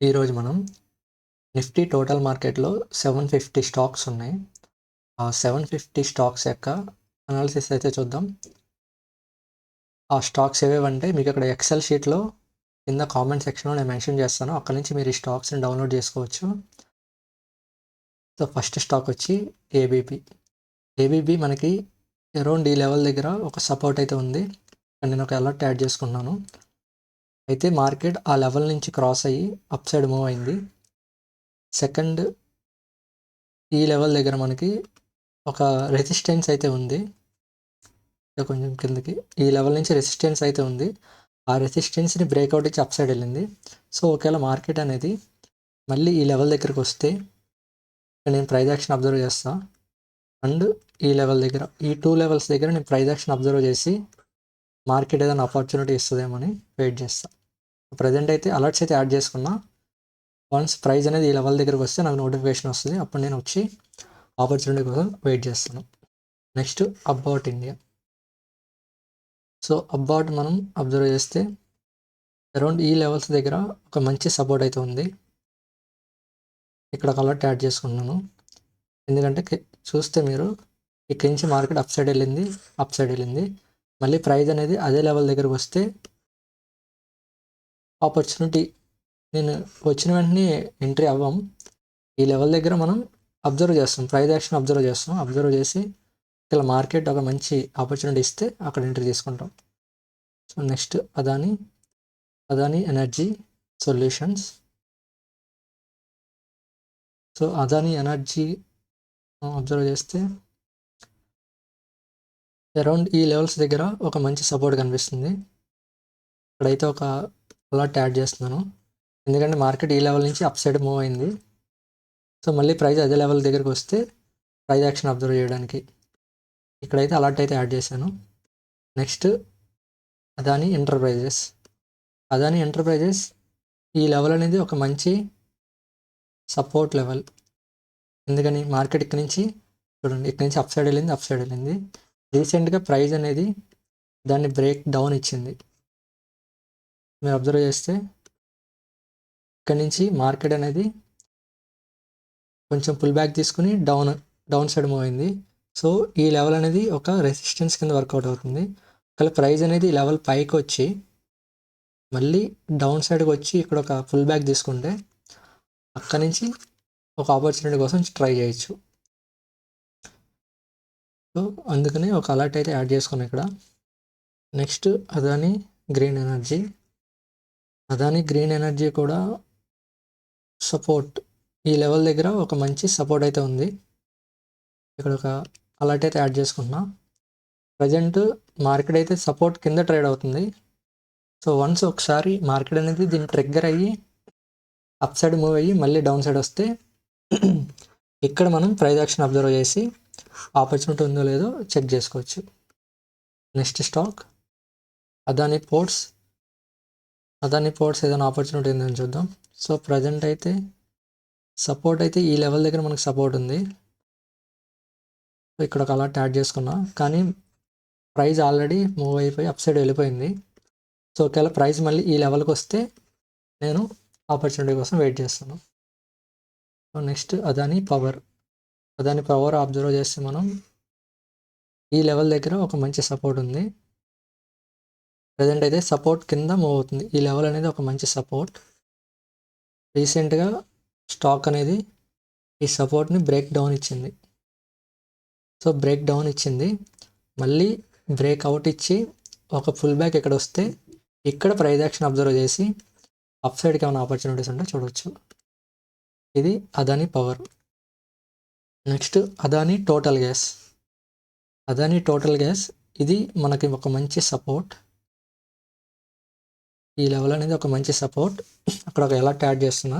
ఈరోజు మనం Nifty total మార్కెట్లో 750 స్టాక్స్ ఉన్నాయి. ఆ 750 స్టాక్స్ యొక్క అనాలిసిస్ అయితే చూద్దాం. ఆ స్టాక్స్ ఏవేవంటే మీకు ఇక్కడ ఎక్సెల్ షీట్లో కింద కామెంట్ సెక్షన్లో నేను మెన్షన్ చేస్తాను. అక్కడ నుంచి మీరు ఈ స్టాక్స్ని డౌన్లోడ్ చేసుకోవచ్చు. సో ఫస్ట్ స్టాక్ వచ్చి ఏబీబీ. ఏబీబీ మనకి అరౌండ్ ఈ లెవెల్ దగ్గర ఒక సపోర్ట్ అయితే ఉంది. నేను ఒక అలర్ట్ యాడ్ చేసుకున్నాను. అయితే మార్కెట్ ఆ లెవెల్ నుంచి క్రాస్ అయ్యి అప్ సైడ్ మూవ్ అయింది. సెకండ్ ఈ లెవెల్ దగ్గర మనకి ఒక రెసిస్టెన్స్ అయితే ఉంది. కొంచెం కిందకి ఈ లెవెల్ నుంచి రెసిస్టెన్స్ అయితే ఉంది. ఆ రెసిస్టెన్స్ని బ్రేక్అవుట్ ఇచ్చి అప్ సైడ్ వెళ్ళింది. సో ఒకవేళ మార్కెట్ అనేది మళ్ళీ ఈ లెవెల్ దగ్గరికి వస్తే నేను ప్రైస్ యాక్షన్ అబ్జర్వ్ చేస్తాను. అండ్ ఈ లెవెల్ దగ్గర ఈ 2 లెవెల్స్ దగ్గర నేను ప్రైస్ యాక్షన్ అబ్జర్వ్ చేసి మార్కెట్ ఏదైనా ఆపర్చునిటీ ఇస్తుందేమని వెయిట్ చేస్తాను. ప్రజెంట్ అయితే అలర్ట్స్ అయితే యాడ్ చేసుకున్నా. వన్స్ ప్రైస్ అనేది ఈ లెవెల్ దగ్గరికి వస్తే నాకు నోటిఫికేషన్ వస్తుంది. అప్పుడు నేను వచ్చి ఆపర్చునిటీ కోసం వెయిట్ చేస్తాను. Next about India. So about మనం అబ్జర్వ్ చేస్తే అరౌండ్ ఈ లెవెల్స్ దగ్గర ఒక మంచి సపోర్ట్ అయితే ఉంది. ఇక్కడ ఒక అలర్ట్ యాడ్ చేసుకున్నాను. ఎందుకంటే చూస్తే మీరు ఇక్కడి నుంచి మార్కెట్ అప్ సైడ్ వెళ్ళింది. మళ్ళీ ప్రైస్ అనేది అదే లెవెల్ దగ్గరకు వస్తే ఆపర్చునిటీ నేను వచ్చిన వెంటనే ఎంట్రీ అవ్వం. ఈ లెవెల్ దగ్గర మనం అబ్జర్వ్ చేస్తాం, ప్రైస్ యాక్షన్ అబ్జర్వ్ చేసి ఇలా మార్కెట్ ఒక మంచి ఆపర్చునిటీ ఇస్తే అక్కడ ఎంట్రీ తీసుకుంటాం. So next Adani energy solutions. So Adani energy observe చేస్తే అరౌండ్ ఈ లెవెల్స్ దగ్గర ఒక మంచి సపోర్ట్ కనిపిస్తుంది. ఇక్కడైతే ఒక అలర్ట్ యాడ్ చేస్తున్నాను. ఎందుకంటే మార్కెట్ ఈ లెవెల్ నుంచి అప్ సైడ్ మూవ్ అయింది. సో మళ్ళీ ప్రైస్ అదే లెవెల్ దగ్గరికి వస్తే ప్రైస్ యాక్షన్ అబ్జర్వ్ చేయడానికి ఇక్కడైతే అలర్ట్ అయితే యాడ్ చేశాను. నెక్స్ట్ అదానీ ఎంటర్ప్రైజెస్ ఈ లెవెల్ అనేది ఒక మంచి సపోర్ట్ లెవెల్. ఎందుకని మార్కెట్ ఇక్కడ నుంచి అప్ సైడ్ వెళ్ళింది. రీసెంట్గా ప్రైస్ అనేది దాన్ని బ్రేక్ డౌన్ ఇచ్చింది. మీరు అబ్జర్వ్ చేస్తే ఇక్కడ నుంచి మార్కెట్ అనేది కొంచెం పుల్ బ్యాక్ తీసుకుని డౌన్ సైడ్ మూవ్ అయింది. సో ఈ లెవెల్ అనేది ఒక రెసిస్టెన్స్ కింద వర్కౌట్ అవుతుంది. ఒకవేళ ప్రైస్ అనేది ఈ లెవెల్ పైకి వచ్చి మళ్ళీ డౌన్ సైడ్కి వచ్చి ఇక్కడ ఒక పుల్ బ్యాక్ తీసుకుంటే అక్కడి నుంచి ఒక ఆపర్చునిటీ కోసం ట్రై చేయొచ్చు. సో అందుకని ఒక అలర్ట్ అయితే యాడ్ చేసుకున్నాను ఇక్కడ. నెక్స్ట్ అదానీ గ్రీన్ ఎనర్జీ కూడా సపోర్ట్ ఈ లెవెల్ దగ్గర ఒక మంచి సపోర్ట్ అయితే ఉంది. ఇక్కడ ఒక అలర్ట్ అయితే యాడ్ చేసుకుంటున్నా. ప్రజెంట్ మార్కెట్ అయితే సపోర్ట్ కింద ట్రేడ్ అవుతుంది. సో వన్స్ ఒకసారి మార్కెట్ అనేది దీన్ని ట్రిగ్గర్ అయ్యి అప్ సైడ్ మూవ్ అయ్యి మళ్ళీ డౌన్ సైడ్ వస్తే ఇక్కడ మనం ప్రైస్ యాక్షన్ అబ్జర్వ్ చేసి ఆపర్చునిటీ ఉందో లేదో చెక్ చేసుకోవచ్చు. నెక్స్ట్ స్టాక్ అదానీ పోర్ట్స్ ఏదైనా ఆపర్చునిటీ ఉందని చూద్దాం. సో ప్రజెంట్ అయితే సపోర్ట్ అయితే ఈ లెవెల్ దగ్గర మనకు సపోర్ట్ ఉంది. సో ఇక్కడ ఒక అలర్ట్ యాడ్ చేసుకున్నా, కానీ ప్రైస్ ఆల్రెడీ మూవ్ అయిపోయి అప్ సైడ్ వెళ్ళిపోయింది. సో ఒకవేళ ప్రైస్ మళ్ళీ ఈ లెవెల్కి వస్తే నేను ఆపర్చునిటీ కోసం వెయిట్ చేస్తాను. So next Adani power observe చేస్తే మనం ఈ లెవెల్ దగ్గర ఒక మంచి సపోర్ట్ ఉంది. ప్రజెంట్ అయితే సపోర్ట్ కింద మూవ్ అవుతుంది. ఈ లెవెల్ అనేది ఒక మంచి సపోర్ట్. రీసెంట్గా స్టాక్ అనేది ఈ సపోర్ట్ని బ్రేక్ డౌన్ ఇచ్చింది. మళ్ళీ బ్రేక్అవుట్ ఇచ్చి ఒక ఫుల్ బ్యాక్ ఇక్కడ వస్తే ఇక్కడ ప్రైస్ యాక్షన్ అబ్జర్వ్ చేసి అప్ సైడ్కి ఏమైనా ఆపర్చునిటీస్ ఉంటే చూడవచ్చు. ఇది Adani power. Next Adani total gas. ఇది మనకి ఒక మంచి సపోర్ట్. ఈ లెవెల్ అనేది ఒక మంచి సపోర్ట్. అక్కడ ఒక అలర్ట్ యాడ్ చేస్తున్నా.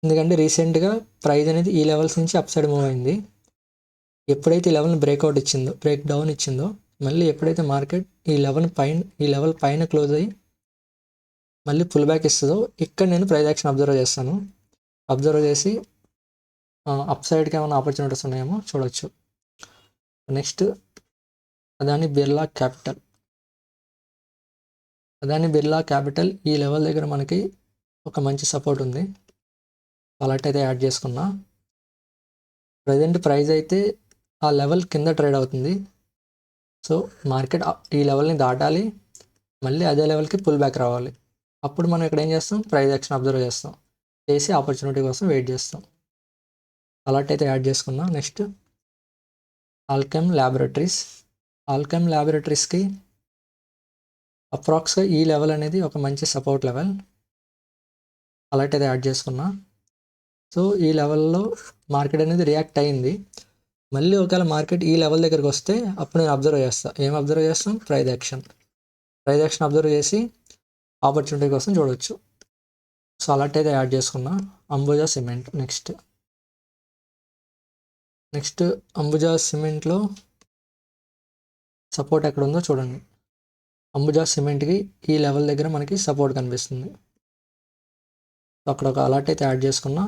ఎందుకంటే రీసెంట్గా ప్రైస్ అనేది ఈ లెవెల్స్ నుంచి అప్ సైడ్ మూవ్ అయింది. ఎప్పుడైతే ఈ లెవెల్ని బ్రేక్ డౌన్ ఇచ్చిందో మళ్ళీ ఎప్పుడైతే మార్కెట్ ఈ లెవెల్ పైన క్లోజ్ అయ్యి మళ్ళీ పుల్ బ్యాక్ ఇస్తుందో ఇక్కడ నేను ప్రైస్ యాక్షన్ అబ్జర్వ్ చేసి అప్ సైడ్కి ఏమైనా ఆపర్చునిటీస్ ఉన్నాయేమో చూడవచ్చు. Next Adani Birla capital. ఈ లెవెల్ దగ్గర మనకి ఒక మంచి సపోర్ట్ ఉంది. అలర్ట్ అయితే యాడ్ చేసుకున్నా. ప్రజెంట్ ప్రైస్ అయితే ఆ లెవెల్ కింద ట్రేడ్ అవుతుంది. సో మార్కెట్ ఈ లెవెల్ని దాటాలి, మళ్ళీ అదే లెవెల్కి పుల్ బ్యాక్ రావాలి. అప్పుడు మనం ఇక్కడ ఏం చేస్తాం, ప్రైస్ యాక్షన్ అబ్జర్వ్ చేస్తాం, చేసి ఆపర్చునిటీ కోసం వెయిట్ చేస్తాం. అలర్ట్ అయితే యాడ్ చేసుకున్నా. నెక్స్ట్ ఆల్కెమ్ ల్యాబొరేటరీస్కి అప్రాక్స్గా ఈ లెవెల్ అనేది ఒక మంచి సపోర్ట్ లెవెల్. అలర్ట్ అయితే యాడ్ చేసుకున్నా. సో ఈ లెవెల్లో మార్కెట్ అనేది రియాక్ట్ అయింది. మళ్ళీ ఒకవేళ మార్కెట్ ఈ లెవెల్ దగ్గరికి వస్తే అప్పుడు నేను అబ్జర్వ్ చేస్తాను. ఏం అబ్జర్వ్ చేస్తాం, ప్రైస్ యాక్షన్ అబ్జర్వ్ చేసి ఆపర్చునిటీ కోసం చూడవచ్చు. సో అలర్ట్ అయితే యాడ్ చేసుకున్నా. అంబుజా సిమెంట్ నెక్స్ట్ అంబుజా సిమెంట్లో సపోర్ట్ ఎక్కడ ఉందో చూడండి. అంబుజా సిమెంట్కి ఈ లెవెల్ దగ్గర మనకి సపోర్ట్ కనిపిస్తుంది. అక్కడ ఒక అలర్ట్ అయితే యాడ్ చేసుకున్నా.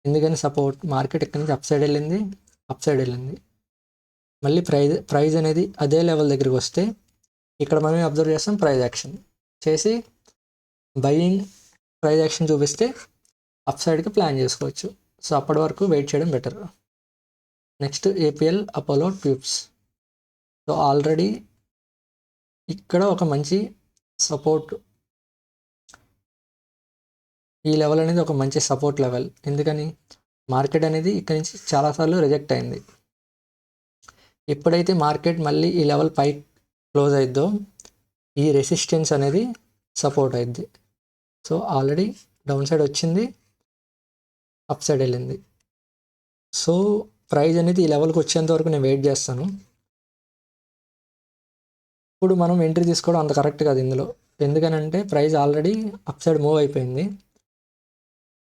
ఎందుకని సపోర్ట్, మార్కెట్ ఇక్కడ నుంచి అప్ సైడ్ వెళ్ళింది. మళ్ళీ ప్రైజ్ అనేది అదే లెవెల్ దగ్గరికి వస్తే ఇక్కడ మనం అబ్జర్వ్ చేస్తాం, ప్రైజ్ యాక్షన్ చేసి బయింగ్ ప్రైజ్ యాక్షన్ చూపిస్తే అప్ సైడ్కి ప్లాన్ చేసుకోవచ్చు. సో అప్పటి వరకు వెయిట్ చేయడం better. Next APL Apollo tubes. So already ఇక్కడ ఒక మంచి సపోర్ట్, ఈ లెవెల్ అనేది ఒక మంచి సపోర్ట్ లెవెల్. ఎందుకని, మార్కెట్ అనేది ఇక్కడ నుంచి చాలాసార్లు రిజెక్ట్ అయింది. ఎప్పుడైతే మార్కెట్ మళ్ళీ ఈ లెవెల్ పై క్లోజ్ అయిద్దో ఈ రెసిస్టెన్స్ అనేది సపోర్ట్ అయింది. సో ఆల్రెడీ డౌన్ సైడ్ వచ్చింది, అప్ సైడ్ వెళ్ళింది. సో ప్రైస్ అనేది ఈ లెవెల్కి వచ్చేంత వరకు నేను వెయిట్ చేస్తాను. ఇప్పుడు మనం ఎంట్రీ తీసుకోవడం అంత కరెక్ట్ కాదు ఇందులో. ఎందుకనంటే price already up side move అయిపోయింది.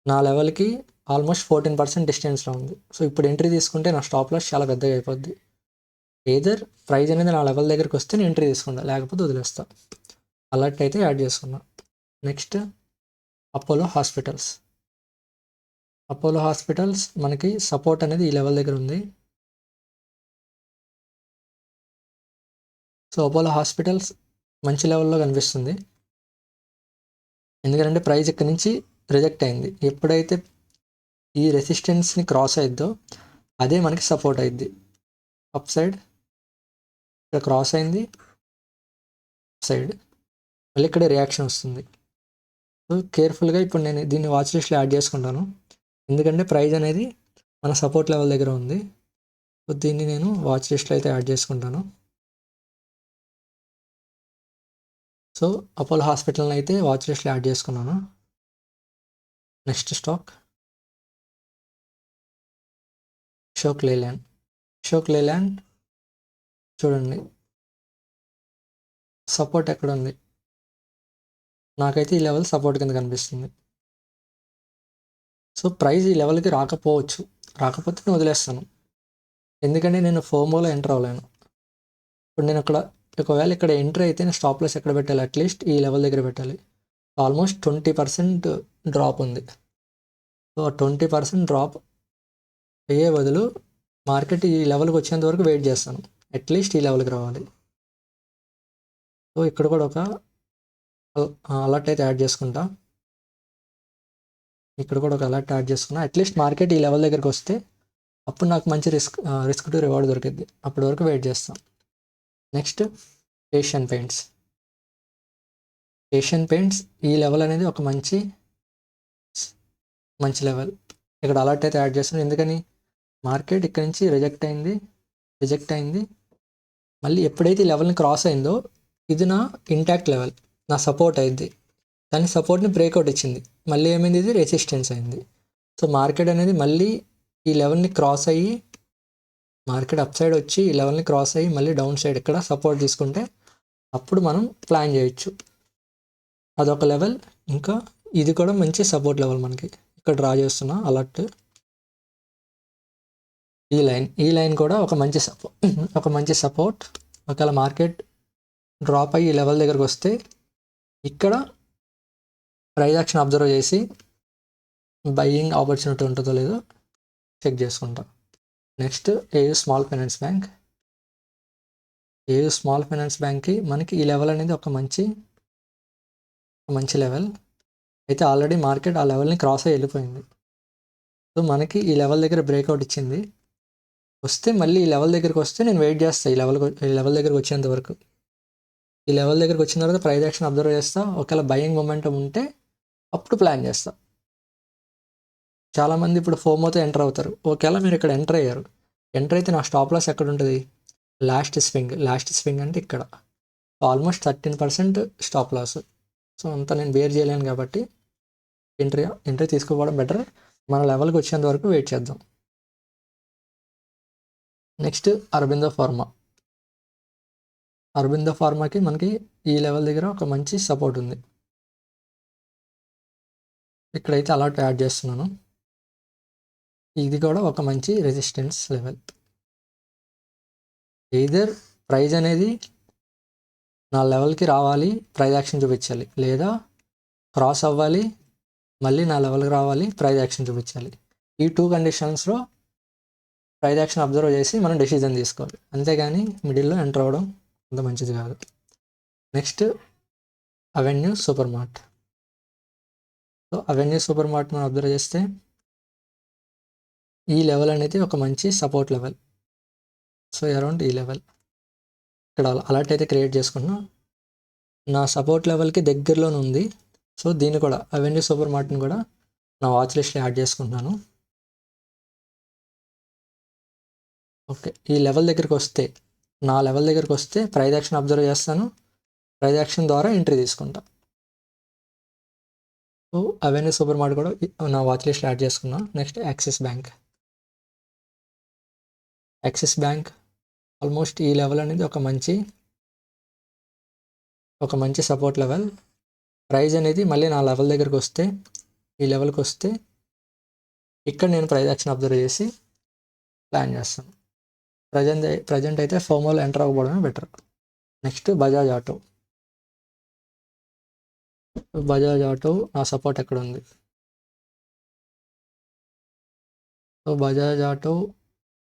నా లెవెల్కి ఆల్మోస్ట్ 14% డిస్టెన్స్లో ఉంది. సో ఇప్పుడు ఎంట్రీ తీసుకుంటే నా స్టాప్ లాస్ చాలా పెద్దగా అయిపోద్ది. ఏదర్ ప్రైస్ అనేది నా లెవెల్ దగ్గరికి వస్తే నేను ఎంట్రీ తీసుకుంటా, లేకపోతే వదిలేస్తా. అలర్ట్ అయితే యాడ్ చేసుకున్నా. నెక్స్ట్ అపోలో హాస్పిటల్స్ మనకి సపోర్ట్ అనేది ఈ లెవెల్ దగ్గర ఉంది. సో అపోలో హాస్పిటల్స్ మంచి లెవెల్లో కనిపిస్తుంది. ఎందుకంటే ప్రైస్ ఇక్కడ నుంచి రిజెక్ట్ అయింది. ఎప్పుడైతే ఈ రెసిస్టెన్స్ని క్రాస్ అయిద్దో అదే మనకి సపోర్ట్ అయింది. అప్ సైడ్ ఇక్కడ క్రాస్ అయింది, సైడ్ మళ్ళీ ఇక్కడ రియాక్షన్ వస్తుంది. సో కేర్ఫుల్గా ఇప్పుడు నేను దీన్ని వాచ్ లిస్ట్లో యాడ్ చేసుకుంటాను. ఎందుకంటే ప్రైస్ అనేది మన సపోర్ట్ లెవెల్ దగ్గర ఉంది. సో దీన్ని నేను వాచ్ లిస్ట్లో అయితే యాడ్ చేసుకుంటాను. సో అపోలో హాస్పిటల్ని అయితే వాచ్ లిస్ట్లో యాడ్ చేసుకున్నాను. Next stock Ashok Leyland. చూడండి సపోర్ట్ ఎక్కడ ఉంది, నాకైతే ఈ లెవెల్ సపోర్ట్ కింద కనిపిస్తుంది. సో ప్రైస్ ఈ లెవెల్కి రాకపోతే నేను వదిలేస్తాను. ఎందుకంటే నేను ఫోమోలో ఎంటర్ అవ్వలేను. ఇప్పుడు నేను ఒకవేళ ఇక్కడ ఎంటర్ అయితే నేను స్టాప్ లాస్ ఎక్కడ పెట్టాలి, అట్లీస్ట్ ఈ లెవెల్ దగ్గర పెట్టాలి. ఆల్మోస్ట్ 20% డ్రాప్ ఉంది. సో 20% డ్రాప్ అయ్యే బదులు మార్కెట్ ఈ లెవెల్కి వచ్చేంత వరకు వెయిట్ చేస్తాను, అట్లీస్ట్ ఈ లెవెల్కి రావాలి. సో ఇక్కడ కూడా ఒక అలర్ట్ అయితే యాడ్ చేసుకుంటా. అట్లీస్ట్ మార్కెట్ ఈ లెవెల్ దగ్గరికి వస్తే అప్పుడు నాకు మంచి రిస్క్ టు రివార్డ్ దొరికిద్ది. అప్పటి వరకు వెయిట్ చేస్తాం. నెక్స్ట్ ఏషియన్ పెయింట్స్ ఈ లెవెల్ అనేది ఒక మంచి లెవెల్. ఇక్కడ అలర్ట్ అయితే యాడ్ చేస్తాను. ఎందుకని, మార్కెట్ ఇక్కడ నుంచి రిజెక్ట్ అయింది. మళ్ళీ ఎప్పుడైతే ఈ లెవెల్ని క్రాస్ అయిందో ఇది నా ఇంటాక్ట్ లెవెల్, నా సపోర్ట్ అయింది. కానీ సపోర్ట్ని బ్రేక్అవుట్ ఇచ్చింది. మళ్ళీ ఏమైంది, ఇది రెసిస్టెన్స్ అయింది. సో మార్కెట్ అనేది మళ్ళీ ఈ లెవెల్ని క్రాస్ అయ్యి, మార్కెట్ అప్ సైడ్ వచ్చి ఈ లెవెల్ని క్రాస్ అయ్యి మళ్ళీ డౌన్ సైడ్ ఇక్కడ సపోర్ట్ తీసుకుంటే అప్పుడు మనం ప్లాన్ చేయొచ్చు. అదొక లెవెల్. ఇంకా ఇది కూడా మంచి సపోర్ట్ లెవెల్ మనకి. ఇక్కడ డ్రా చేస్తున్నా అలర్ట్. ఈ లైన్ కూడా ఒక మంచి సపోర్ట్. ఒకవేళ మార్కెట్ డ్రాప్ అయ్యి ఈ లెవెల్ దగ్గరకు వస్తే ఇక్కడ ప్రైస్ యాక్షన్ అబ్జర్వ్ చేసి బయింగ్ ఆపర్చునిటీ ఉంటుందో లేదో చెక్ చేసుకుంటా. నెక్స్ట్ ఏయూ స్మాల్ ఫైనాన్స్ బ్యాంక్కి మనకి ఈ లెవెల్ అనేది ఒక మంచి లెవెల్. అయితే ఆల్రెడీ మార్కెట్ ఆ లెవెల్ని క్రాస్ అయ్యి వెళ్ళిపోయింది. సో మనకి ఈ లెవెల్ దగ్గర బ్రేక్అవుట్ ఇచ్చింది. వస్తే మళ్ళీ ఈ లెవెల్ దగ్గరికి వస్తే నేను వెయిట్ చేస్తాను ఈ లెవెల్ దగ్గరికి వచ్చేంత వరకు. ఈ లెవెల్ దగ్గరికి వచ్చిన తర్వాత ప్రైస్ యాక్షన్ అబ్జర్వ్ చేస్తా. ఒకవేళ బయింగ్ మొమెంటం ఉంటే అప్పుడు ప్లాన్ చేస్తా. చాలామంది ఇప్పుడు ఫోమోతో ఎంటర్ అవుతారు. ఒకవేళ మీరు ఇక్కడ ఎంటర్ అయ్యారు, ఎంటర్ అయితే నా స్టాప్ లాస్ ఎక్కడ ఉంటుంది? లాస్ట్ స్వింగ్ అంటే ఇక్కడ ఆల్మోస్ట్ 13% స్టాప్ లాస్. సో అంతా నేను బేర్ చేయలేను కాబట్టి ఎంట్రీ తీసుకోవడం బెటర్. మన లెవెల్కి వచ్చేంత వరకు వెయిట్ చేద్దాం. నెక్స్ట్ అరబిందో ఫార్మాకి మనకి ఈ లెవెల్ దగ్గర ఒక మంచి సపోర్ట్ ఉంది. ఇక్కడైతే అలాట్ యాడ్ చేస్తున్నాను. ఇది కూడా ఒక మంచి రెసిస్టెన్స్ లెవెల్. ఎయిదర్ ప్రైజ్ అనేది నా లెవెల్కి రావాలి, ప్రైజ్ యాక్షన్ చూపించాలి, లేదా క్రాస్ అవ్వాలి, మళ్ళీ నా లెవెల్కి రావాలి, ప్రైజ్ యాక్షన్ చూపించాలి. ఈ 2 కండిషన్స్లో ప్రైజ్ యాక్షన్ అబ్జర్వ్ చేసి మనం డెసిజన్ తీసుకోవాలి. అంతేగాని మిడిల్లో ఎంటర్ అవ్వడం అంత మంచిది కాదు. Next avenue super mart. So avenue super mart మనం అబ్జర్వ్ చేస్తే ఈ లెవెల్ అనేది ఒక మంచి సపోర్ట్ లెవెల్. సో అరౌండ్ ఈ లెవెల్ ఇక్కడ అలర్ట్ అయితే క్రియేట్ చేసుకున్నా. నా సపోర్ట్ లెవెల్కి దగ్గరలోనే ఉంది. సో దీన్ని కూడా అవెన్యూ సూపర్ మార్ట్ని కూడా నా వాచ్ లిస్ట్లో యాడ్ చేసుకుంటున్నాను. ఓకే, ఈ లెవెల్ దగ్గరికి వస్తే, నా లెవెల్ దగ్గరికి వస్తే ప్రైజ్ యాక్షన్ అబ్జర్వ్ చేస్తాను. ప్రైజ్ యాక్షన్ ద్వారా ఎంట్రీ తీసుకుంటా. సో అవెన్యూ సూపర్ మార్ట్ కూడా నా వాచ్ లిస్ట్లో యాడ్ చేసుకున్నా. నెక్స్ట్ యాక్సిస్ బ్యాంక్ ఆల్మోస్ట్ ఈ లెవెల్ అనేది ఒక మంచి సపోర్ట్ లెవెల్. ప్రైజ్ అనేది మళ్ళీ నా లెవెల్ దగ్గరికి వస్తే, ఈ లెవెల్కి వస్తే ఇక్కడ నేను ప్రైజ్ యాక్షన్ అబ్జర్వ్ చేసి ప్లాన్ చేస్తాను. ప్రజెంట్ అయితే ఫోమోలో ఎంటర్ అవ్వడమే బెటర్. నెక్స్ట్ బజాజ్ ఆటో నా సపోర్ట్ ఎక్కడ ఉంది? సో బజాజ్ ఆటో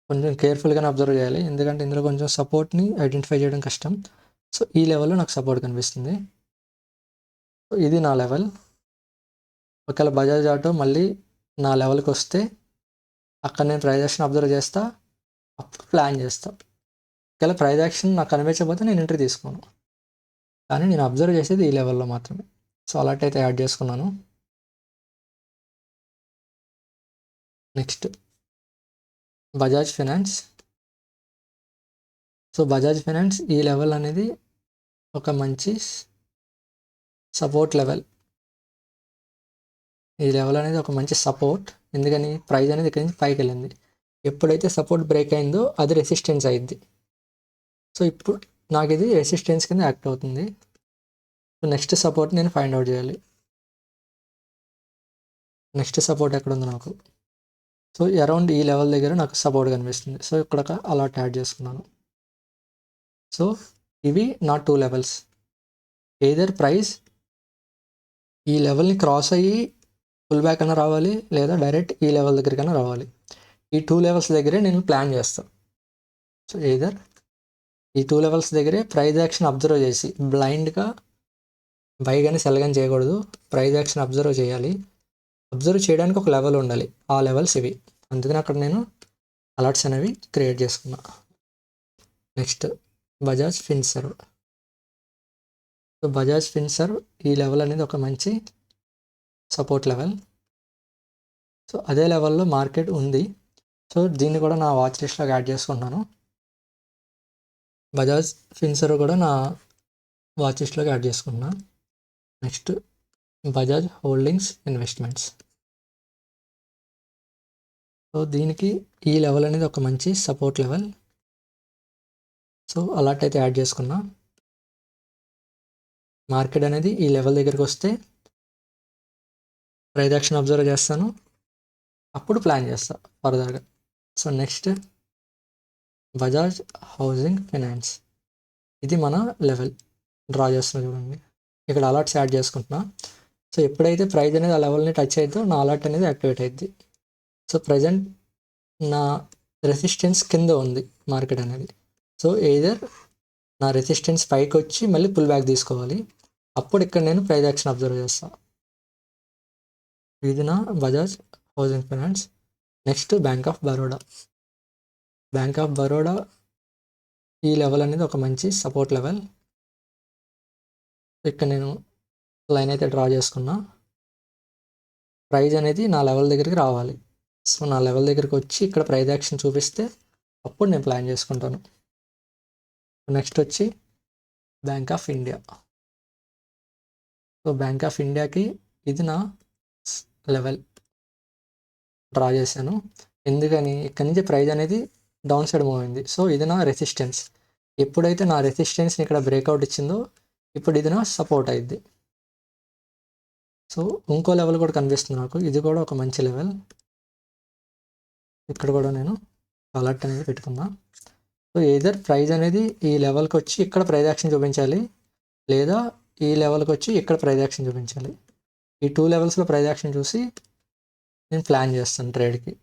కొంచెం కేర్ఫుల్గానే అబ్జర్వ్ చేయాలి, ఎందుకంటే ఇందులో కొంచెం సపోర్ట్ని ఐడెంటిఫై చేయడం కష్టం. సో ఈ లెవెల్లో నాకు సపోర్ట్ కనిపిస్తుంది. సో ఇది నా లెవెల్. ఒకవేళ బజాజ్ ఆటో మళ్ళీ నా లెవెల్కి వస్తే అక్కడ నేను ప్రైజ్ యాక్షన్ అబ్జర్వ్ చేస్తా, అప్పుడు ప్లాన్ చేస్తా. ఒకవేళ ప్రైజ్ యాక్షన్ నాకు కనిపించకపోతే నేను ఎంట్రీ తీసుకోను, కానీ నేను అబ్జర్వ్ చేసేది ఈ లెవెల్లో మాత్రమే. సో అలర్ట్ అయితే యాడ్ చేసుకున్నాను. Next Bajaj finance. So Bajaj finance ఈ లెవెల్ అనేది ఒక మంచి సపోర్ట్ లెవెల్. ఈ లెవెల్ అనేది ఒక మంచి సపోర్ట్, ఎందుకని ప్రైజ్ అనేది ఇక్కడి నుంచి పైకి వెళ్ళింది. ఎప్పుడైతే సపోర్ట్ బ్రేక్ అయిందో అది రెసిస్టెన్స్ అయింది. సో ఇప్పుడు నాకు ఇది రెసిస్టెన్స్ కింద యాక్ట్ అవుతుంది. సో నెక్స్ట్ సపోర్ట్ నేను ఫైండ్ అవుట్ చేయాలి. నెక్స్ట్ సపోర్ట్ ఎక్కడ ఉంది నాకు? సో అరౌండ్ ఈ లెవెల్ దగ్గర నాకు సపోర్ట్ కనిపిస్తుంది. సో ఇక్కడ అలాట్ యాడ్ చేసుకున్నాను. సో ఇవి నా 2 లెవెల్స్. ఎయిదర్ ప్రైస్ ఈ లెవెల్ని క్రాస్ అయ్యి ఫుల్ బ్యాక్ అన్న రావాలి, లేదా డైరెక్ట్ ఈ లెవెల్ దగ్గరికైనా రావాలి. ఈ 2 లెవెల్స్ దగ్గరే నేను ప్లాన్ చేస్తాను. సో ఎయిదర్ ఈ 2 లెవెల్స్ దగ్గరే ప్రైజ్ యాక్షన్ అబ్జర్వ్ చేసి బ్లైండ్గా బై కానీ సెల్ కానీ చేయకూడదు. ప్రైజ్ యాక్షన్ అబ్జర్వ్ చేయాలి. అబ్జర్వ్ చేయడానికి ఒక లెవెల్ ఉండాలి. ఆ లెవెల్స్ ఇవి. అందుకని అక్కడ నేను అలర్ట్స్ అనేవి క్రియేట్ చేసుకున్నా. నెక్స్ట్ బజాజ్ ఫిన్సర్వ్. సో బజాజ్ ఫిన్సర్వ్ ఈ లెవెల్ అనేది ఒక మంచి సపోర్ట్ లెవెల్. సో అదే లెవెల్లో మార్కెట్ ఉంది. సో దీన్ని కూడా నా వాచ్ లిస్ట్లోకి యాడ్ చేసుకుంటున్నాను. బజాజ్ ఫిన్సర్వ్ కూడా నా వాచ్ లిస్ట్లోకి యాడ్ చేసుకుంటున్నా. Next Bajaj holdings investments. So దీనికి ఈ లెవెల్ అనేది ఒక మంచి సపోర్ట్ లెవెల్. సో అలర్ట్ అయితే యాడ్ చేసుకున్నా. మార్కెట్ అనేది ఈ లెవెల్ దగ్గరికి వస్తే ప్రైజ్ యాక్షన్ అబ్జర్వ్ చేస్తాను, అప్పుడు ప్లాన్ చేస్తా ఫర్దర్గా. So next Bajaj housing finance. ఇది మన లెవెల్ డ్రా చేస్తున్నా చూడండి. ఇక్కడ అలర్ట్స్ యాడ్ చేసుకుంటున్నా. సో ఎప్పుడైతే ప్రైజ్ అనేది ఆ లెవెల్ని టచ్ అవుతుందో నా అలర్ట్ అనేది యాక్టివేట్ అవుద్ది. సో ప్రజెంట్ నా రెసిస్టెన్స్ కింద ఉంది మార్కెట్ అనేది. సో ఎయిదర్ నా రెసిస్టెన్స్ పైకి వచ్చి మళ్ళీ పుల్ బ్యాక్ తీసుకోవాలి, అప్పుడు ఇక్కడ నేను ప్రైజ్ యాక్షన్ అబ్జర్వ్ చేస్తాను. ఇది నా Bajaj housing finance. Next bank of Baroda. Bank of Baroda ఈ లెవెల్ అనేది ఒక మంచి సపోర్ట్ లెవెల్. ఇక్కడ నేను లైన్ అయితే డ్రా చేసుకున్నా. ప్రైజ్ అనేది నా లెవెల్ దగ్గరికి రావాలి. సో నా లెవెల్ దగ్గరికి వచ్చి ఇక్కడ ప్రైజ్ యాక్షన్ చూపిస్తే అప్పుడు నేను ప్లాన్ చేసుకుంటాను. నెక్స్ట్ వచ్చి bank of India. So bank of ఇండియాకి ఇది నా లెవెల్ డ్రా చేశాను. ఎందుకని ఇక్కడి నుంచి ప్రైజ్ అనేది డౌన్ సైడ్ మూవ్ అయింది. సో ఇది నా రెసిస్టెన్స్. ఎప్పుడైతే నా రెసిస్టెన్స్ని ఇక్కడ బ్రేక్అవుట్ ఇచ్చిందో ఇప్పుడు ఇది నా సపోర్ట్ అయింది. సో ఇంకో లెవెల్ కూడా కనిపిస్తుంది నాకు. ఇది కూడా ఒక మంచి లెవెల్. ఇక్కడ కూడా నేను అలర్ట్ అనేది పెట్టుకున్నా. సో ఏదర్ ప్రైజ్ అనేది ఈ లెవెల్కి వచ్చి ఇక్కడ ప్రైజ్ యాక్షన్ చూపించాలి, లేదా ఈ లెవెల్కి వచ్చి ఇక్కడ ప్రైజ్ యాక్షన్ చూపించాలి. ఈ 2 లెవెల్స్లో ప్రైజ్ యాక్షన్ చూసి నేను ప్లాన్ చేస్తాను ట్రేడ్కి.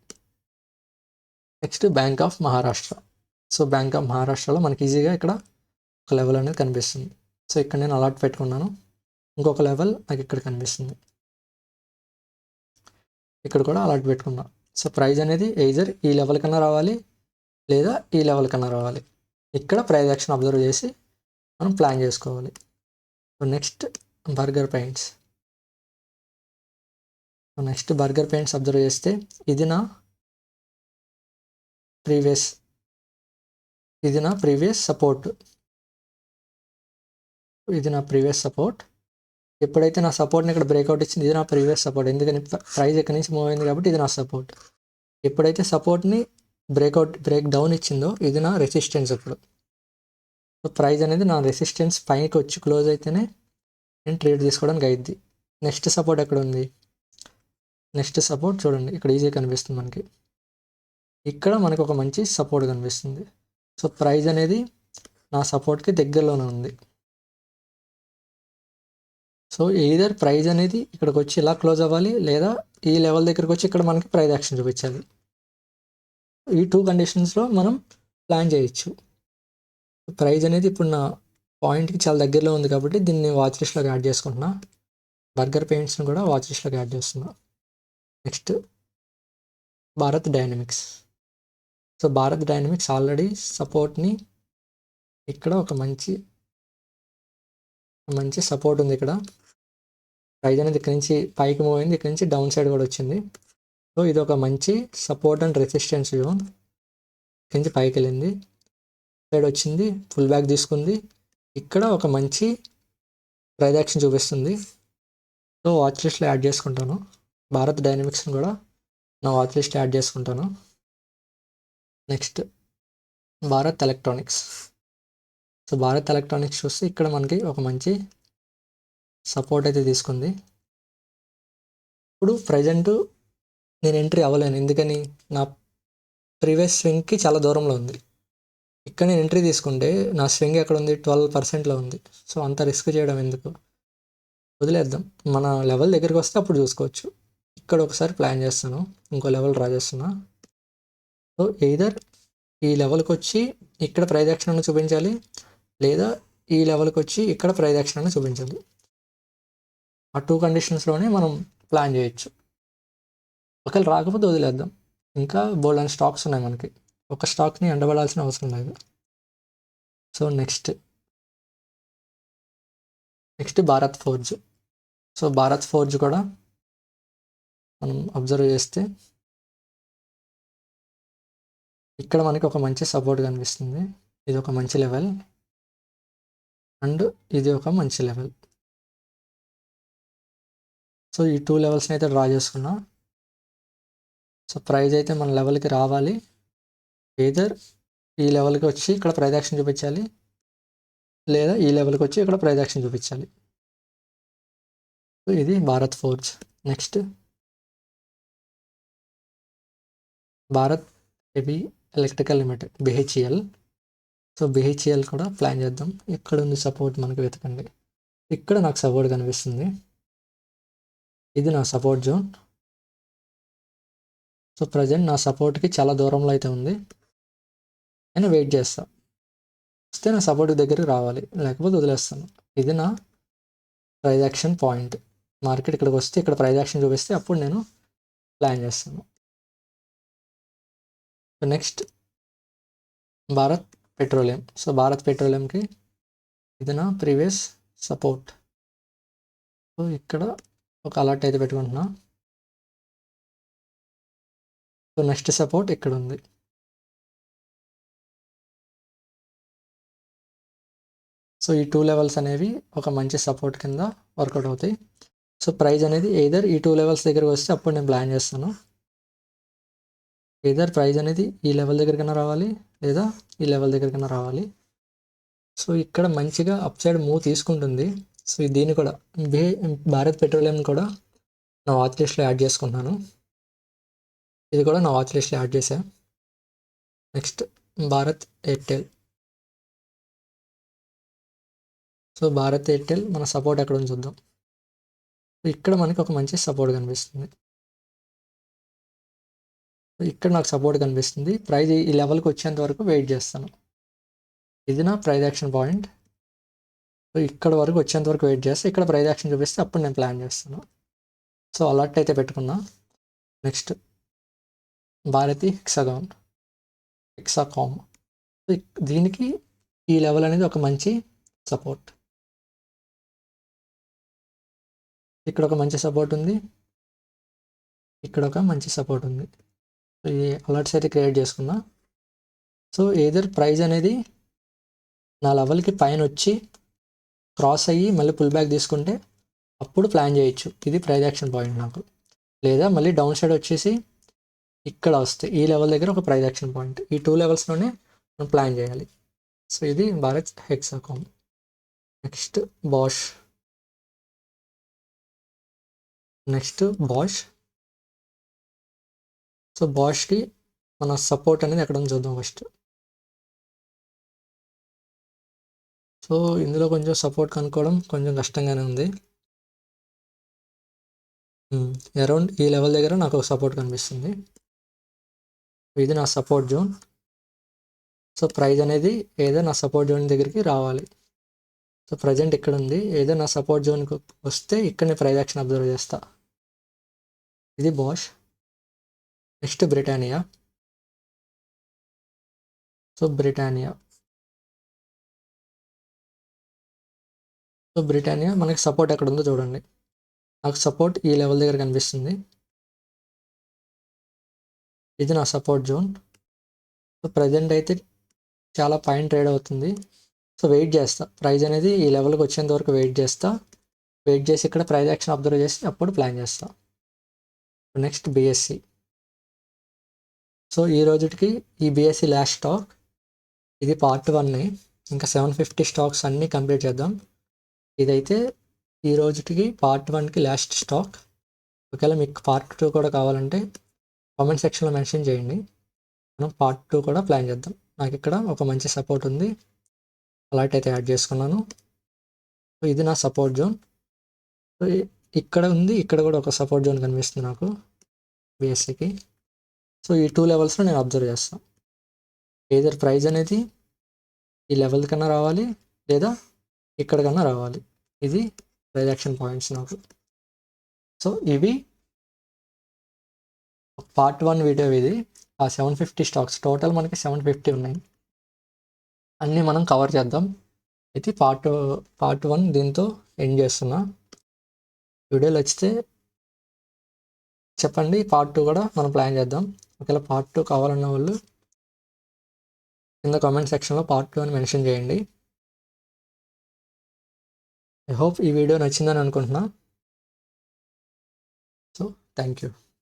Next bank of Maharashtra. So bank of మహారాష్ట్రలో మనకి ఈజీగా ఇక్కడ ఒక లెవెల్ అనేది కనిపిస్తుంది. సో ఇక్కడ నేను అలర్ట్ పెట్టుకున్నాను. ఇంకొక లెవెల్ నాకు ఇక్కడ కనిపిస్తుంది. ఇక్కడ కూడా అలర్ట్ పెట్టుకున్నా. సో ప్రైజ్ అనేది ఎయిజర్ ఈ లెవెల్ కన్నా రావాలి, లేదా ఈ లెవెల్ కన్నా రావాలి. ఇక్కడ ప్రైజ్ యాక్షన్ అబ్జర్వ్ చేసి మనం ప్లాన్ చేసుకోవాలి. So next burger paints. So next burger paints observe చేస్తే ఇది నా ప్రీవియస్ సపోర్ట్. ఇది నా ప్రీవియస్ సపోర్ట్. ఎప్పుడైతే నా సపోర్ట్ని ఇక్కడ బ్రేక్అవుట్ ఇచ్చింది, ఇది నా ప్రీవియస్ సపోర్ట్. ఎందుకని ప్రైస్ ఎక్కడి నుంచి మూవ్ అయింది కాబట్టి ఇది నా సపోర్ట్. ఎప్పుడైతే సపోర్ట్ని బ్రేక్ డౌన్ ఇచ్చిందో ఇది నా రెసిస్టెన్స్. ఇప్పుడు సో ప్రైస్ అనేది నా రెసిస్టెన్స్ పైకి వచ్చి క్లోజ్ అయితేనే నేను ట్రేడ్ తీసుకోవడానికి అయింది. నెక్స్ట్ సపోర్ట్ ఎక్కడ ఉంది? నెక్స్ట్ సపోర్ట్ చూడండి, ఇక్కడ ఈజీగా కనిపిస్తుంది మనకి. ఇక్కడ మనకు ఒక మంచి సపోర్ట్ కనిపిస్తుంది. సో ప్రైస్ అనేది నా సపోర్ట్కి దగ్గరలోనే ఉంది. సో ఎయిదర్ ప్రైజ్ అనేది ఇక్కడికి వచ్చి ఇలా క్లోజ్ అవ్వాలి, లేదా ఈ లెవెల్ దగ్గరికి వచ్చి ఇక్కడ మనకి ప్రైజ్ యాక్షన్ చూపించాలి. ఈ 2 కండిషన్స్లో మనం ప్లాన్ చేయొచ్చు. ప్రైజ్ అనేది ఇప్పుడు నా పాయింట్కి చాలా దగ్గరలో ఉంది కాబట్టి దీన్ని వాచ్ లిస్ట్లోకి యాడ్ చేసుకుంటున్నా. బర్గర్ పెయింట్స్ని కూడా వాచ్ లిస్ట్లోకి యాడ్ చేస్తున్నా. Next Bharat dynamics. So Bharat dynamics already సపోర్ట్ని ఇక్కడ ఒక మంచి సపోర్ట్ ఉంది. ఇక్కడ ప్రైజ్ అనేది ఇక్కడ నుంచి పైకి మూవ్ అయింది, ఇక్కడ నుంచి డౌన్ సైడ్ కూడా వచ్చింది. సో ఇది ఒక మంచి సపోర్ట్ అండ్ రెసిస్టెన్స్ జోన్. ఇక్కడ నుంచి పైకి వెళ్ళింది, సైడ్ వచ్చింది, ఫుల్ బ్యాక్ తీసుకుంది. ఇక్కడ ఒక మంచి ప్రైజ్ యాక్షన్ చూపిస్తుంది. సో వాచ్ లిస్ట్లో యాడ్ చేసుకుంటాను. భారత్ డైనమిక్స్ని కూడా నా వాచ్ లిస్ట్ యాడ్ చేసుకుంటాను. Next Bharat electronics. So Bharat electronics చూస్తే ఇక్కడ మనకి ఒక మంచి సపోర్ట్ అయితే తీసుకుంది. ఇప్పుడు ప్రజెంట్ నేను ఎంట్రీ అవ్వలేను, ఎందుకని నా ప్రీవియస్ స్వింగ్కి చాలా దూరంలో ఉంది. ఇక్కడ నేను ఎంట్రీ తీసుకుంటే నా స్వింగ్ ఎక్కడ ఉంది? 12%లో ఉంది. సో అంత రిస్క్ చేయడం ఎందుకు, వదిలేద్దాం. మన లెవెల్ దగ్గరికి వస్తే అప్పుడు చూసుకోవచ్చు. ఇక్కడ ఒకసారి ప్లాన్ చేస్తాను, ఇంకో లెవెల్ డ్రా చేస్తున్నా. సో ఎయిదర్ ఈ లెవెల్కి వచ్చి ఇక్కడ ప్రైజ్ యాక్షన్ అన్న చూపించాలి, లేదా ఈ లెవెల్కి వచ్చి ఇక్కడ ప్రైజ్ యాక్షన్ అన్న చూపించాలి. ఆ 2 కండిషన్స్లోనే మనం ప్లాన్ చేయొచ్చు. ఒకవేళ రాకపోతే వదిలేద్దాం. ఇంకా బోల్డ్ అండ్ స్టాక్స్ ఉన్నాయి మనకి, ఒక స్టాక్ని ఎండబడాల్సిన అవసరం లేదు. So next Bharat forge. So Bharat forge కూడా మనం అబ్జర్వ్ చేస్తే ఇక్కడ మనకి ఒక మంచి సపోర్ట్ కనిపిస్తుంది. ఇది ఒక మంచి లెవెల్ అండ్ ఇది ఒక మంచి లెవెల్. సో ఈ 2 లెవెల్స్ని అయితే డ్రా చేసుకున్నా. సో ప్రైజ్ అయితే మన లెవెల్కి రావాలి, ఏదర్ ఈ లెవెల్కి వచ్చి ఇక్కడ ప్రైజ్ యాక్షన్ చూపించాలి, లేదా ఈ లెవెల్కి వచ్చి ఇక్కడ ప్రైజ్ యాక్షన్ చూపించాలి. సో ఇది Bharat forge. Next Bharat heavy electrical limited, BHEL. So BHEL కూడా ప్లాన్ చేద్దాం. ఎక్కడ ఉంది సపోర్ట్ మనకి వెతకండి. ఇక్కడ నాకు సపోర్ట్ కనిపిస్తుంది, ఇది నా సపోర్ట్ జోన్. సో ప్రజెంట్ నా సపోర్ట్కి చాలా దూరంలో అయితే ఉంది. నేను వెయిట్ చేస్తా, వస్తే నా సపోర్ట్ దగ్గరికి రావాలి, లేకపోతే వదిలేస్తాను. ఇది నా ప్రైజ్ యాక్షన్ పాయింట్. మార్కెట్ ఇక్కడికి వస్తే ఇక్కడ ప్రైస్ యాక్షన్ చూపిస్తే అప్పుడు నేను ప్లాన్ చేస్తాను. So next Bharat petroleum. So Bharat పెట్రోలియంకి ఇది నా ప్రీవియస్ సపోర్ట్. సో ఇక్కడ ఒక అలర్ట్ అయితే పెట్టుకుంటున్నా. సో నెక్స్ట్ సపోర్ట్ ఇక్కడ ఉంది. సో ఈ 2 లెవెల్స్ అనేవి ఒక మంచి సపోర్ట్ కింద వర్కౌట్ అవుతాయి. సో ప్రైస్ అనేది ఎయిదర్ ఈ 2 లెవెల్స్ దగ్గరికి వస్తే అప్పుడు నేను ప్లాన్ చేస్తాను. ఎయిదర్ ప్రైస్ అనేది ఈ లెవెల్ దగ్గరికైనా రావాలి లేదా ఈ లెవెల్ దగ్గరికైనా రావాలి. సో ఇక్కడ మంచిగా అప్ సైడ్ మూవ్ తీసుకుంటుంది. సో దీన్ని కూడా భారత్ పెట్రోలియం కూడా నా వాచ్ లిస్ట్లో యాడ్ చేసుకుంటున్నాను. ఇది కూడా నా వాచ్ లిస్ట్లో యాడ్ చేశాను. Next Bharat Airtel. So Bharat Airtel మన సపోర్ట్ ఎక్కడ ఉంది చూద్దాం. ఇక్కడ మనకి ఒక మంచి సపోర్ట్ కనిపిస్తుంది. ఇక్కడ నాకు సపోర్ట్ కనిపిస్తుంది. ప్రైస్ ఈ లెవెల్కి వచ్చేంత వరకు వెయిట్ చేస్తాను. ఇది నా ప్రైస్ యాక్షన్ పాయింట్. సో ఇక్కడ వరకు వచ్చేంత వరకు వెయిట్ చేస్తే ఇక్కడ ప్రైస్ యాక్షన్ చూపిస్తే అప్పుడు నేను ప్లాన్ చేస్తాను. సో అలర్ట్ అయితే పెట్టుకున్నా. నెక్స్ట్ భారతి హెక్సాకామ్. దీనికి ఈ లెవెల్ అనేది ఒక మంచి సపోర్ట్. ఇక్కడ ఒక మంచి సపోర్ట్ ఉంది, ఇక్కడ ఒక మంచి సపోర్ట్ ఉంది. సో ఈ అలర్ట్స్ అయితే క్రియేట్ చేసుకున్నా. సో ఏదర్ ప్రైస్ అనేది నా లెవెల్కి పైన వచ్చి క్రాస్ అయ్యి మళ్ళీ పుల్ బ్యాక్ తీసుకుంటే అప్పుడు ప్లాన్ చేయొచ్చు. ఇది ప్రైస్ యాక్షన్ పాయింట్ నాకు. లేదా మళ్ళీ డౌన్ సైడ్ వచ్చేసి ఇక్కడ వస్తే ఈ లెవెల్ దగ్గర ఒక ప్రైస్ యాక్షన్ పాయింట్. ఈ 2 లెవెల్స్లోనే మనం ప్లాన్ చేయాలి. సో ఇది Bharat Hexacom. Next Bosch. So బాష్కి మన సపోర్ట్ అనేది ఎక్కడ ఉంది చూద్దాం ఫస్ట్. సో ఇందులో కొంచెం సపోర్ట్ కనుక్కోవడం కొంచెం కష్టంగానే ఉంది. అరౌండ్ ఈ లెవెల్ దగ్గర నాకు ఒక సపోర్ట్ కనిపిస్తుంది. ఇది నా సపోర్ట్ జోన్. సో ప్రైస్ అనేది ఏదో నా సపోర్ట్ జోన్ దగ్గరికి రావాలి. సో ప్రజెంట్ ఇక్కడ ఉంది. ఏదో నా సపోర్ట్ జోన్కి వస్తే ఇక్కడనే ప్రైస్ యాక్షన్ అబ్జర్వ్ చేస్తా. ఇది Bosch. Next Britannia. So Britannia మనకి సపోర్ట్ ఎక్కడ ఉందో చూడండి. నాకు సపోర్ట్ ఈ లెవెల్ దగ్గర కనిపిస్తుంది. ఇది నా సపోర్ట్ జోన్. సో ప్రజెంట్ అయితే చాలా పైన ట్రేడ్ అవుతుంది. సో వెయిట్ చేస్తా. ప్రైస్ అనేది ఈ లెవెల్కి వచ్చేంత వరకు వెయిట్ చేసి ఇక్కడ ప్రైస్ యాక్షన్ అబ్జర్వ్ చేసి అప్పుడు ప్లాన్ చేస్తా. Next BSc. సో ఈ రోజుకి ఈ బిఎస్సి లాస్ట్ స్టాక్. ఇది పార్ట్ 1. ఇంకా 750 స్టాక్స్ అన్నీ కంప్లీట్ చేద్దాం. ఇదైతే ఈ రోజుకి పార్ట్ 1కి లాస్ట్ స్టాక్. ఒకవేళ మీకు పార్ట్ 2 కూడా కావాలంటే కామెంట్ సెక్షన్లో మెన్షన్ చేయండి. మనం పార్ట్ 2 కూడా ప్లాన్ చేద్దాం. నాకు ఇక్కడ ఒక మంచి సపోర్ట్ ఉంది, అలర్ట్ అయితే యాడ్ చేసుకున్నాను. సో ఇది నా సపోర్ట్ జోన్. సో ఇక్కడ ఉంది, ఇక్కడ కూడా ఒక సపోర్ట్ జోన్ కనిపిస్తుంది నాకు బిఎస్సికి. సో ఈ 2 లెవెల్స్లో నేను అబ్జర్వ్ చేస్తాను. ఏదర్ ప్రైస్ అనేది ఈ లెవెల్ కన్నా రావాలి లేదా ఇక్కడికన్నా రావాలి. ఇది ప్రైస్ యాక్షన్ పాయింట్స్ నాకు. సో ఇవి పార్ట్ 1 వీడియో. ఇది ఆ 750 స్టాక్స్ టోటల్ మనకి 750 ఉన్నాయి. అన్నీ మనం కవర్ చేద్దాం. ఇది పార్ట్ 1 దీంతో ఎండ్ చేస్తున్నా. వీడియోలు వచ్చితే చెప్పండి, పార్ట్ 2 కూడా మనం ప్లాన్ చేద్దాం. ఒకవేళ పార్ట్ 2 కావాలన్న వాళ్ళు కింద కామెంట్ సెక్షన్లో పార్ట్ 2 అని మెన్షన్ చేయండి. ఐ హోప్ ఈ వీడియో నచ్చిందని అనుకుంటున్నా. So thank you.